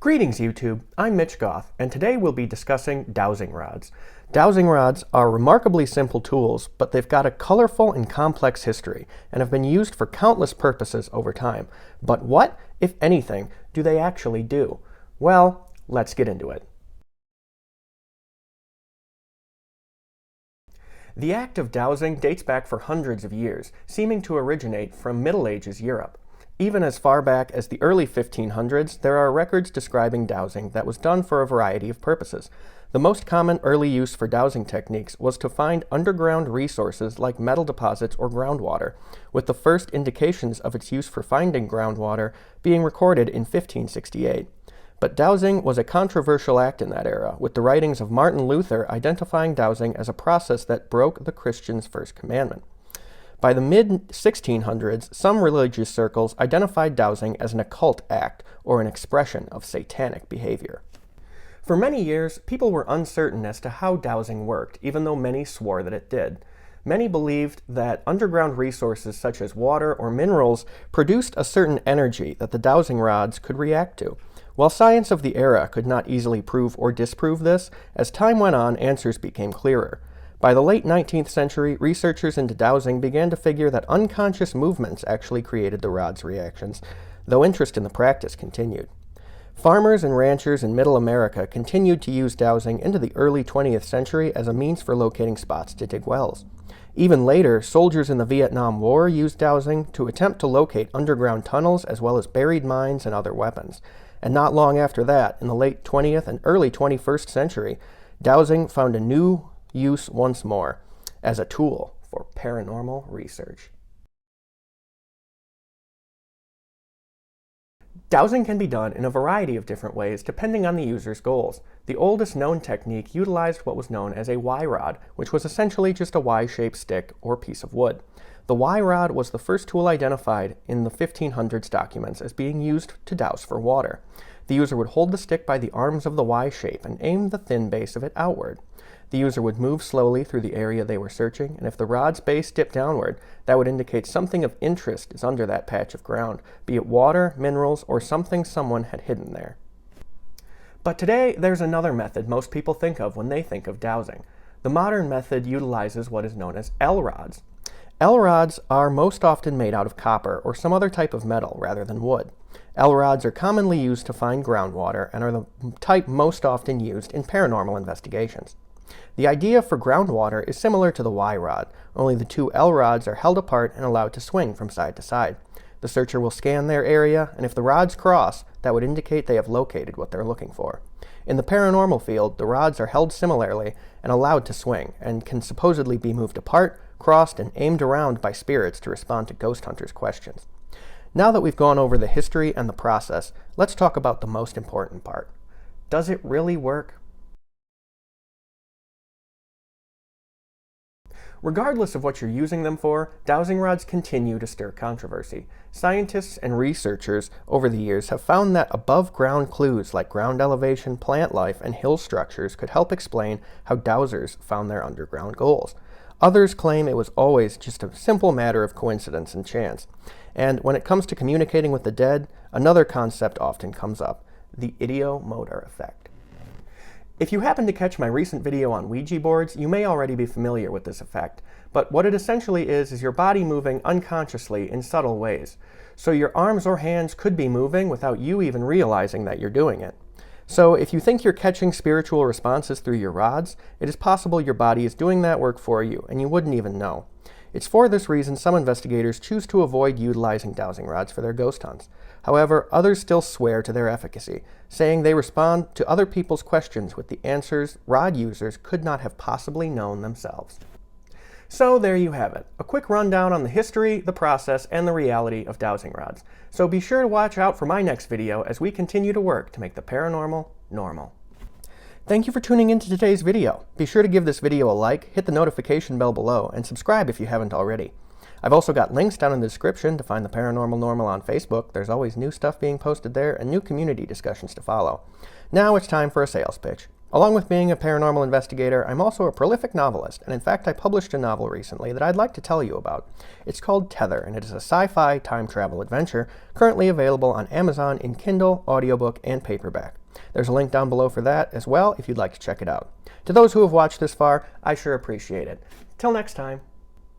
Greetings YouTube, I'm Mitch Goth, and today we'll be discussing dowsing rods. Dowsing rods are remarkably simple tools, but they've got a colorful and complex history, and have been used for countless purposes over time. But what, if anything, do they actually do? Well, let's get into it. The act of dowsing dates back for hundreds of years, seeming to originate from Middle Ages Europe. Even as far back as the early 1500s, there are records describing dowsing that was done for a variety of purposes. The most common early use for dowsing techniques was to find underground resources like metal deposits or groundwater, with the first indications of its use for finding groundwater being recorded in 1568. But dowsing was a controversial act in that era, with the writings of Martin Luther identifying dowsing as a process that broke the Christian's first commandment. By the mid-1600s, some religious circles identified dowsing as an occult act or an expression of satanic behavior. For many years, people were uncertain as to how dowsing worked, even though many swore that it did. Many believed that underground resources such as water or minerals produced a certain energy that the dowsing rods could react to. While science of the era could not easily prove or disprove this, as time went on, answers became clearer. By the late 19th century, researchers into dowsing began to figure that unconscious movements actually created the rod's reactions, though interest in the practice continued. Farmers and ranchers in Middle America continued to use dowsing into the early 20th century as a means for locating spots to dig wells. Even later, soldiers in the Vietnam War used dowsing to attempt to locate underground tunnels as well as buried mines and other weapons. And not long after that, in the late 20th and early 21st century, dowsing found a new use once more as a tool for paranormal research. Dowsing can be done in a variety of different ways depending on the user's goals. The oldest known technique utilized what was known as a Y-rod, which was essentially just a Y-shaped stick or piece of wood. The Y-rod was the first tool identified in the 1500s documents as being used to douse for water. The user would hold the stick by the arms of the Y shape and aim the thin base of it outward. The user would move slowly through the area they were searching, and if the rod's base dipped downward, that would indicate something of interest is under that patch of ground, be it water, minerals, or something someone had hidden there. But today, there's another method most people think of when they think of dowsing. The modern method utilizes what is known as L-rods. L-rods are most often made out of copper or some other type of metal rather than wood. L-rods are commonly used to find groundwater and are the type most often used in paranormal investigations. The idea for groundwater is similar to the Y-rod, only the two L-rods are held apart and allowed to swing from side to side. The searcher will scan their area, and if the rods cross, that would indicate they have located what they're looking for. In the paranormal field, the rods are held similarly and allowed to swing, and can supposedly be moved apart, crossed, and aimed around by spirits to respond to ghost hunters' questions. Now that we've gone over the history and the process, let's talk about the most important part. Does it really work? Regardless of what you're using them for, dowsing rods continue to stir controversy. Scientists and researchers over the years have found that above-ground clues like ground elevation, plant life, and hill structures could help explain how dowsers found their underground goals. Others claim it was always just a simple matter of coincidence and chance. And when it comes to communicating with the dead, another concept often comes up, the ideomotor effect. If you happen to catch my recent video on Ouija boards, you may already be familiar with this effect, but what it essentially is your body moving unconsciously in subtle ways. So your arms or hands could be moving without you even realizing that you're doing it. So if you think you're catching spiritual responses through your rods, it is possible your body is doing that work for you and you wouldn't even know. It's for this reason some investigators choose to avoid utilizing dowsing rods for their ghost hunts. However, others still swear to their efficacy, saying they respond to other people's questions with the answers rod users could not have possibly known themselves. So there you have it, a quick rundown on the history, the process, and the reality of dowsing rods. So be sure to watch out for my next video as we continue to work to make the paranormal normal. Thank you for tuning into today's video. Be sure to give this video a like, hit the notification bell below, and subscribe if you haven't already. I've also got links down in the description to find the Paranormal Normal on Facebook. There's always new stuff being posted there and new community discussions to follow. Now it's time for a sales pitch. Along with being a paranormal investigator, I'm also a prolific novelist, and in fact I published a novel recently that I'd like to tell you about. It's called Tether, and it is a sci-fi time travel adventure currently available on Amazon in Kindle, audiobook, and paperback. There's a link down below for that as well if you'd like to check it out. To those who have watched this far, I sure appreciate it. Till next time.